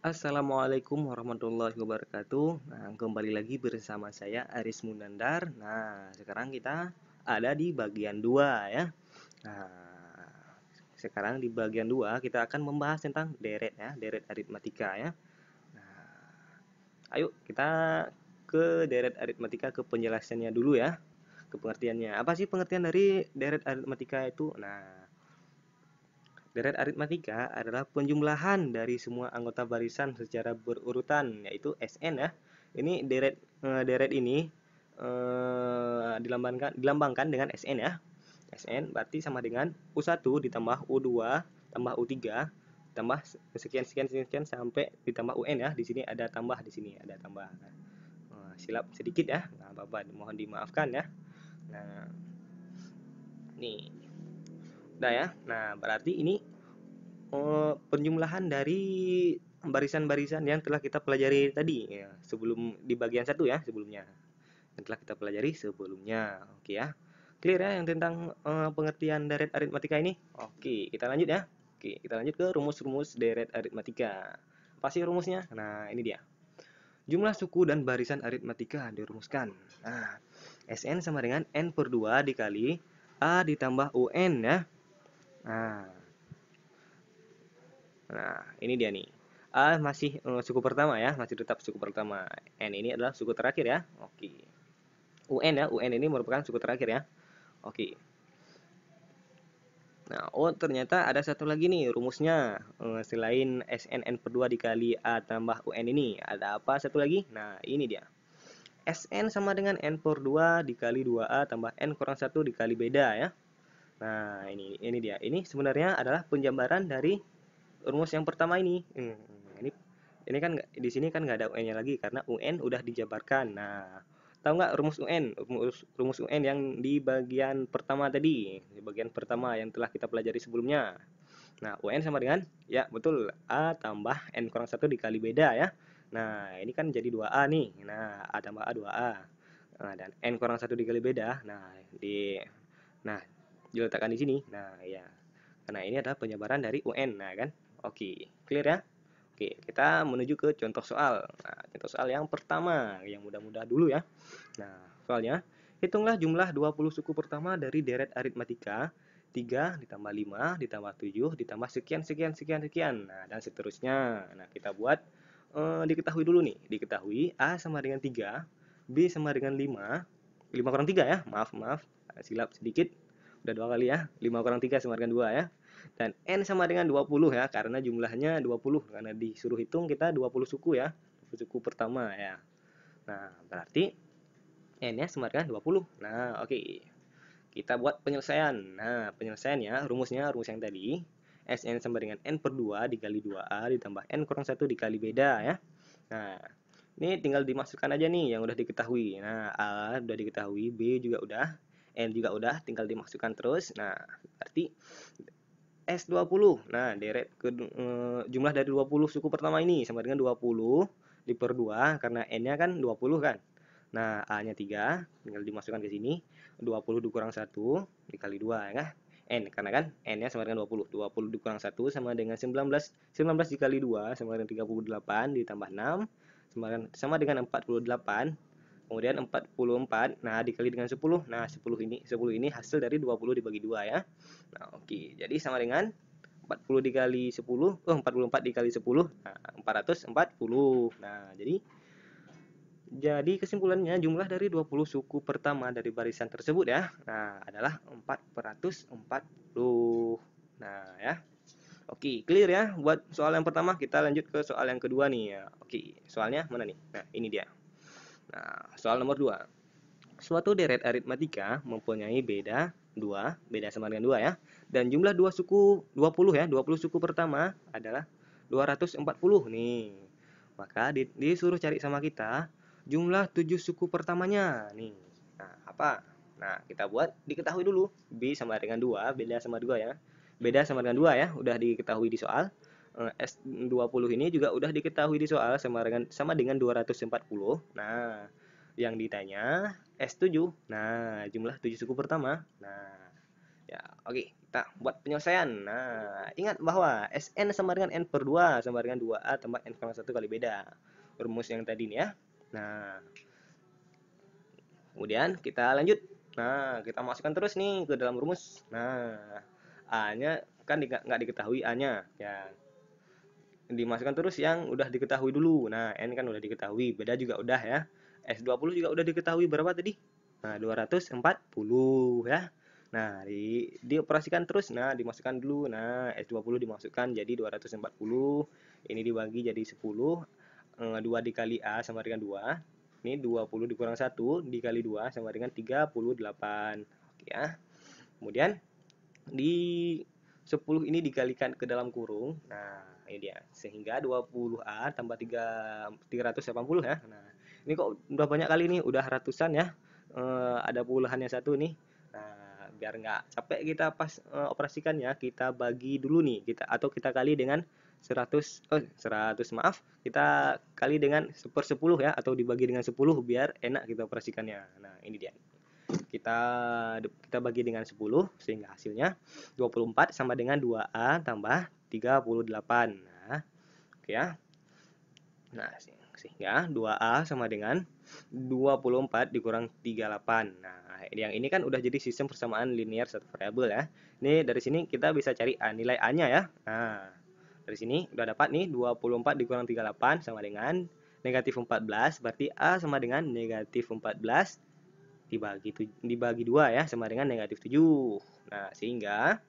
Assalamualaikum warahmatullahi wabarakatuh. Nah, kembali lagi bersama saya Aris Munandar. Nah, sekarang kita ada di bagian 2 ya. Nah, sekarang di bagian 2 kita akan membahas tentang deret ya, deret aritmatika ya. Ayo kita ke deret aritmatika ke penjelasannya dulu ya, ke pengertiannya. Apa sih pengertian dari deret aritmatika itu? Nah, deret aritmatika adalah penjumlahan dari semua anggota barisan secara berurutan, yaitu SN ya. Ini deret ini dilambangkan dengan SN ya. SN berarti sama dengan U1 ditambah U2 tambah U3 tambah sekian sekian sekian sampai ditambah UN ya. Di sini ada tambah, di sini ada tambah. Silap sedikit ya. Nah, apa-apa, mohon dimaafkan ya. Nah, nih. Udah ya. Nah, berarti ini penjumlahan dari barisan-barisan yang telah kita pelajari tadi ya, sebelum di bagian satu ya, sebelumnya yang telah kita pelajari sebelumnya. Oke ya, clear ya yang tentang pengertian deret aritmatika ini. Oke, kita lanjut ya. Oke, kita lanjut ke rumus-rumus deret aritmatika. Apa sih rumusnya? Nah, ini dia. Jumlah suku dan barisan aritmatika dirumuskan. Nah, Sn sama dengan n per 2 dikali A ditambah UN ya. Nah, Nah, ini dia nih. A masih suku pertama ya, masih tetap suku pertama. N ini adalah suku terakhir ya. Oke. UN ya, UN ini merupakan suku terakhir ya. Oke. Nah, oh ternyata ada satu lagi nih rumusnya. Selain SNN per 2 dikali A tambah UN ini, ada apa satu lagi? Nah, ini dia. SN sama dengan N per 2 dikali 2A tambah N kurang 1 dikali beda ya. Nah, ini dia. Ini sebenarnya adalah penjabaran dari rumus yang pertama ini. Ini kan di sini kan nggak ada UN-nya lagi karena UN udah dijabarkan. Nah, tahu nggak rumus UN? Rumus UN yang di bagian pertama tadi, di bagian pertama yang telah kita pelajari sebelumnya. Nah, UN sama dengan ya betul A tambah N kurang satu dikali beda ya. Nah, ini kan jadi 2A nih. Nah, A tambah A 2A. Nah, dan N kurang satu dikali beda. Nah, diletakkan di sini. Nah, ya. Karena ini adalah penyebaran dari UN. Nah, kan? Oke, clear ya? Oke, kita menuju ke contoh soal. Nah, contoh soal yang pertama, yang mudah-mudah dulu ya. Nah, soalnya, hitunglah jumlah 20 suku pertama dari deret aritmatika 3 ditambah 5 ditambah 7 ditambah sekian sekian sekian sekian. Nah, dan seterusnya. Nah, kita buat diketahui dulu nih. Diketahui A sama dengan 3, B sama dengan 5, 5 kurang 3 ya. Maaf, maaf. Silap sedikit. Udah 2 kali ya. 5 kurang 3 sama dengan 2 ya. Dan N sama dengan 20 ya, karena jumlahnya 20. Karena disuruh hitung kita 20 suku ya. Suku pertama ya. Nah, berarti N-nya sama dengan 20. Nah, oke. Kita buat penyelesaian. Nah, penyelesaiannya, rumusnya, rumus yang tadi. Sn sama dengan N per 2 dikali 2A ditambah N kurang 1 dikali beda ya. Nah, ini tinggal dimasukkan aja nih yang udah diketahui. Nah, A udah diketahui, B juga udah, N juga udah, tinggal dimasukkan terus. Nah, berarti S20. Nah, jumlah dari 20 suku pertama ini sama dengan 20 per 2 karena N-nya kan 20 kan. Nah, A-nya 3, tinggal dimasukkan ke sini. 20 dikurang 1 dikali 2 ya kan. N karena kan N-nya sama dengan 20. 20 dikurang 1 sama dengan 19. 19 dikali 2 sama dengan 38 ditambah 6 sama dengan 48. Kemudian 44, nah dikali dengan 10. Nah, 10 ini hasil dari 20 dibagi 2 ya. Nah, oke. Jadi sama dengan 40 dikali 10, 44 dikali 10, nah 440. Nah, jadi kesimpulannya jumlah dari 20 suku pertama dari barisan tersebut ya. Nah, adalah 440. Nah, ya. Oke, clear ya buat soal yang pertama. Kita lanjut ke soal yang kedua nih ya. Oke, soalnya mana nih? Nah, ini dia. Nah, soal nomor 2. Suatu deret aritmatika mempunyai beda sama dengan 2 ya. Dan jumlah dua suku 20 ya, 20 suku pertama adalah 240 nih. Maka disuruh cari sama kita jumlah 7 suku pertamanya nih. Nah, apa? Nah, kita buat diketahui dulu. B sama dengan 2, beda sama 2 ya. Beda sama dengan 2 ya, udah diketahui di soal. S20 ini juga udah diketahui di soal sama dengan 240. Nah, yang ditanya S7. Nah, jumlah 7 suku pertama. Nah, ya, oke. kita buat penyelesaian. Nah, ingat bahwa Sn sama dengan N per 2 sama dengan 2A tambah N kurang 1 kali beda. Rumus yang tadi nih ya. Nah, kemudian kita lanjut. Nah, kita masukkan terus nih ke dalam rumus. Nah, A-nya kan nggak diketahui A-nya. Ya, dimasukkan terus yang udah diketahui dulu. Nah, N kan udah diketahui, beda juga udah ya. S20 juga udah diketahui berapa tadi? Nah, 240 ya. Nah, dioperasikan terus. Nah, dimasukkan dulu. Nah, S20 dimasukkan jadi 240. Ini dibagi jadi 10. 2 dikali A sama dengan 2. Ini 20 dikurang 1 dikali 2 sama dengan 38. Oke ya. Kemudian di 10 ini dikalikan ke dalam kurung. Nah, ini dia. Sehingga 20A tambah 380 ya. Nah, ini kok udah banyak kali nih, udah ratusan ya. Ada puluhannya satu nih. Nah, biar nggak capek kita pas operasikan ya, kita bagi dulu nih, kita kali dengan 100 maaf, kita kali dengan 1/10 ya, atau dibagi dengan 10 biar enak kita operasikannya. Nah, ini dia. Kita kita bagi dengan 10 sehingga hasilnya 24 sama dengan 2A tambah 38. Nah, oke ya. Nah, sehingga 2A sama dengan 24 dikurang 38. Nah, yang ini kan udah jadi sistem persamaan linear satu variabel ya. Ini dari sini kita bisa cari nilai A-nya ya. Nah, dari sini udah dapat nih 24 dikurang 38 sama dengan negatif 14. Berarti A sama dengan negatif 14 dibagi 2 ya, sama dengan negatif 7. Sehingga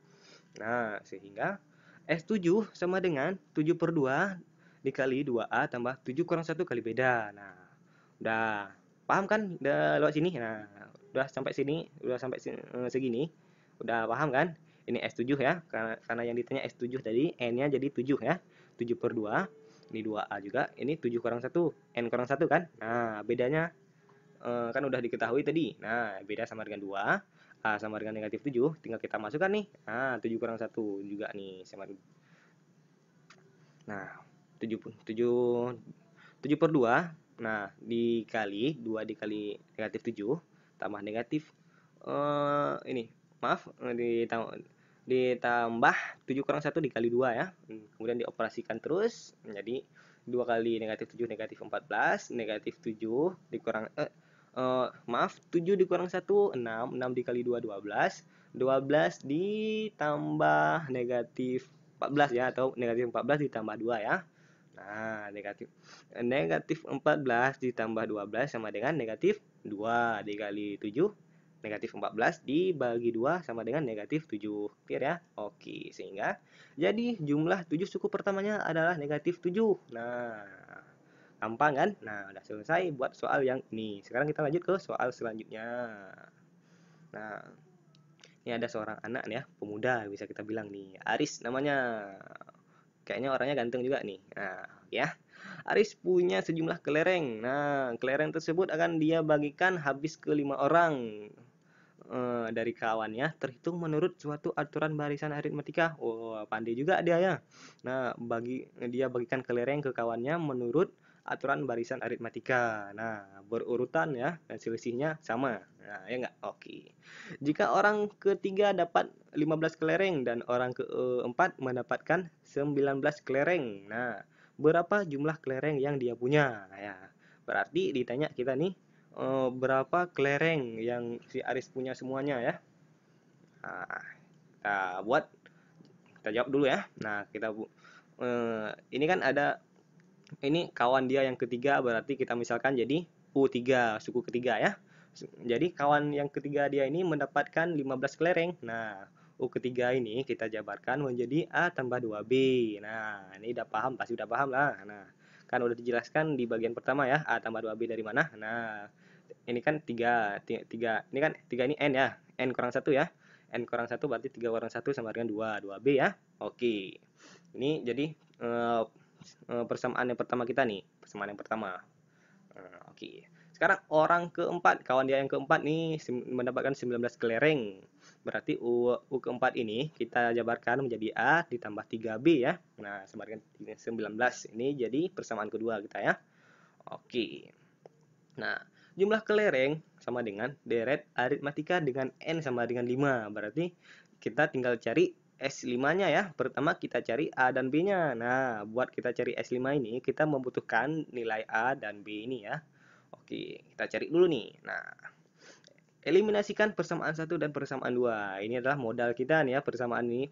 S7 sama dengan 7 per 2 dikali 2A tambah 7 kurang 1 kali beda. Nah, udah paham kan? Udah lewat sini. Nah, udah sampai sini, segini. Udah paham kan? Ini S7 ya, karena yang ditanya S7 tadi, N-nya jadi 7 ya. 7 per 2, ini 2A juga, ini 7 kurang 1, N kurang 1 kan? Nah, bedanya kan udah diketahui tadi. Nah, beda sama dengan 2. A sama dengan negatif 7. Tinggal kita masukkan nih. Nah, 7 kurang 1 juga nih. Nah, 7, 7, 7 per 2. Nah, dikali 2 dikali negatif 7. Tambah negatif. Ini, maaf. Ditambah 7 kurang 1 dikali 2 ya. Kemudian dioperasikan terus. Menjadi 2 kali negatif 7 negatif 14. Negatif 7 dikurang maaf, 7 dikurang 1, 6. 6 dikali 2, 12. 12 ditambah negatif 14 ya, atau negatif 14 ditambah 2 ya. Nah, negatif 14 ditambah 12 sama dengan negatif 2 dikali 7. Negatif 14 dibagi 2 sama dengan negatif 7. Clear ya? Oke, sehingga jadi jumlah 7 suku pertamanya adalah negatif 7. Nah, gampang kan? Nah, udah selesai buat soal yang ini. Sekarang kita lanjut ke soal selanjutnya. Nah, ini ada seorang anak nih ya, pemuda bisa kita bilang nih. Aris namanya. Kayaknya orangnya ganteng juga nih. Nah, ya. Aris punya sejumlah kelereng. Nah, kelereng tersebut akan dia bagikan habis ke 5 orang dari kawannya, terhitung menurut suatu aturan barisan aritmatika. Oh, pandai juga dia ya. Nah, dia bagikan kelereng ke kawannya menurut aturan barisan aritmatika. Nah, berurutan ya, dan selisihnya sama. Nah, ya enggak? Oke. Jika orang ketiga dapat 15 kelereng dan orang keempat mendapatkan 19 kelereng. Nah, berapa jumlah kelereng yang dia punya? Nah, ya. Berarti ditanya kita nih, berapa kelereng yang si Aris punya semuanya ya. Nah, kita jawab dulu ya. Nah, ini kan ada, ini kawan dia yang ketiga, berarti kita misalkan jadi U3, suku ketiga ya. Jadi kawan yang ketiga dia ini mendapatkan 15 kelereng. Nah, U ketiga ini kita jabarkan menjadi A tambah 2B. Nah, ini udah paham, pasti udah paham lah. Nah, kan udah dijelaskan di bagian pertama ya, A tambah 2B dari mana. Nah, ini kan 3, ini kan 3 ini N ya, N kurang 1 ya. N kurang 1 berarti 3 kurang 1 sama dengan 2, 2B ya. Oke. Ini jadi persamaan yang pertama kita nih, persamaan yang pertama. Oke. Sekarang orang keempat, kawan dia yang keempat nih mendapatkan 19 kelereng. Berarti U keempat ini kita jabarkan menjadi A ditambah 3B ya. Nah, sama dengan 19. Ini jadi persamaan kedua kita ya. Oke. Nah, jumlah kelereng sama dengan deret aritmatika dengan N sama dengan 5. Berarti kita tinggal cari S5-nya ya. Pertama kita cari A dan B-nya. Nah, buat kita cari S5 ini, kita membutuhkan nilai A dan B ini ya. Oke, kita cari dulu nih. Nah, eliminasikan persamaan 1 dan persamaan 2. Ini adalah modal kita nih ya, persamaan ini.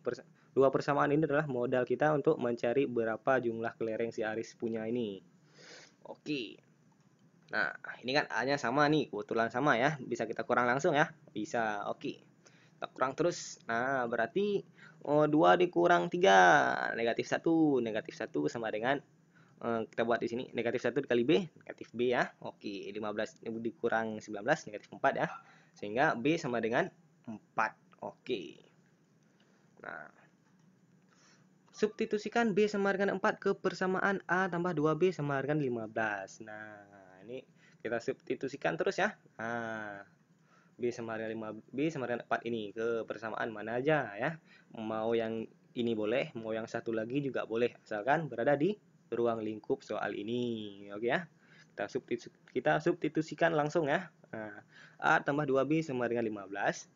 Dua persamaan ini adalah modal kita untuk mencari berapa jumlah kelereng si Aris punya ini. Oke. Nah, ini kan A-nya sama nih, kebetulan sama ya. Bisa kita kurang langsung ya. Bisa, oke. Kita kurang terus. Nah, berarti 2 dikurang 3, negatif 1. Negatif 1 sama dengan, kita buat di sini, negatif 1 dikali B, negatif B ya. Oke, 15 dikurang 19, negatif 4 ya. Sehingga B sama dengan 4. Oke. Nah, substitusikan B sama dengan 4 ke persamaan A tambah 2B sama dengan 15. Nah, ini kita substitusikan terus ya. Nah, B sama dengan 5, B sama dengan 4 ini ke persamaan mana aja ya. Mau yang ini boleh, mau yang satu lagi juga boleh, asalkan berada di ruang lingkup soal ini. Oke ya. Kita substitusikan langsung ya. Nah, A tambah 2B sama dengan 15.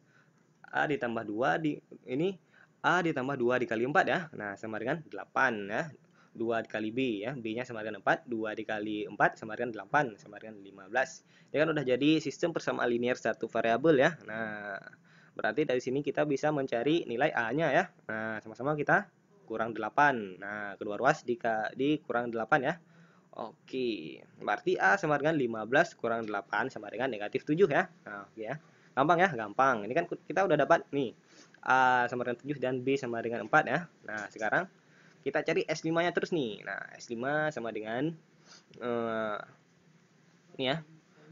A ditambah 2 ini A ditambah 2 dikali 4 ya. Nah, sama dengan 8 ya. 2 dikali B ya. B-nya sama dengan 4. 2 dikali 4 sama dengan 8. Sama dengan 15. Ini kan udah jadi sistem persamaan linear satu variabel ya. Nah, berarti dari sini kita bisa mencari nilai A-nya ya. Nah, sama-sama kita kurang 8. Nah, kedua ruas dikurang 8 ya. Oke, berarti A sama dengan 15 kurang 8 sama dengan negatif 7 ya. Nah, oke ya. Gampang ya, gampang. Ini kan kita udah dapat nih. A sama dengan 7 dan B sama dengan 4 ya. Nah, sekarang kita cari S5-nya terus nih. Nah, S5 sama dengan ini ya.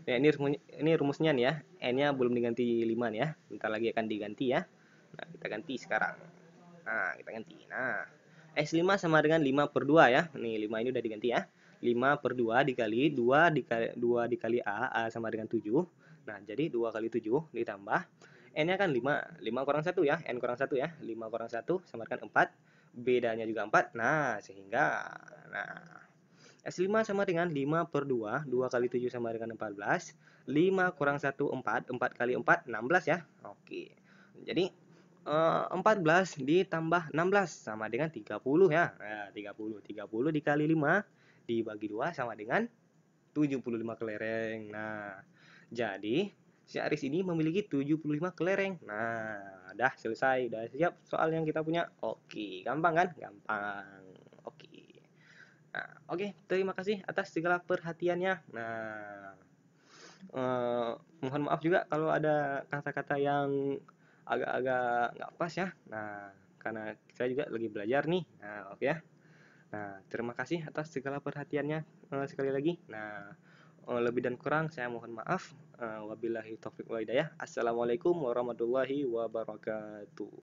Ya, ini rumusnya nih ya. N-nya belum diganti 5 nih ya. Bentar lagi akan diganti ya. Nah, kita ganti sekarang. Nah, kita ganti. Nah, S5 sama dengan 5 per 2 ya. Nih, 5 ini udah diganti ya. 5 per 2 dikali 2 dikali A sama dengan 7. Nah, jadi 2 kali 7 ditambah N-nya kan 5. 5 kurang 1 ya. N kurang 1 ya. 5 kurang 1 sama dengan 4. Bedanya juga 4. Nah, sehingga S5 sama dengan 5 per 2. 2 kali 7 sama dengan 14. 5 kurang 1, 4. 4 kali 4, 16 ya. Oke. Jadi 14 ditambah 16 sama dengan 30 ya. Nah, 30. 30 dikali 5 dibagi 2 sama dengan 75 kelereng. Nah, jadi si Aris ini memiliki 75 kelereng. Nah, dah selesai. Dah siap soal yang kita punya. Oke, gampang kan? Gampang. Oke. Nah, oke, terima kasih atas segala perhatiannya. Nah, mohon maaf juga kalau ada kata-kata yang agak-agak nggak pas ya. Nah, karena saya juga lagi belajar nih. Nah, oke ya. Nah, terima kasih atas segala perhatiannya sekali lagi. Nah, lebih dan kurang saya mohon maaf. Wabillahi taufik wa hidayah. Assalamualaikum warahmatullahi wabarakatuh.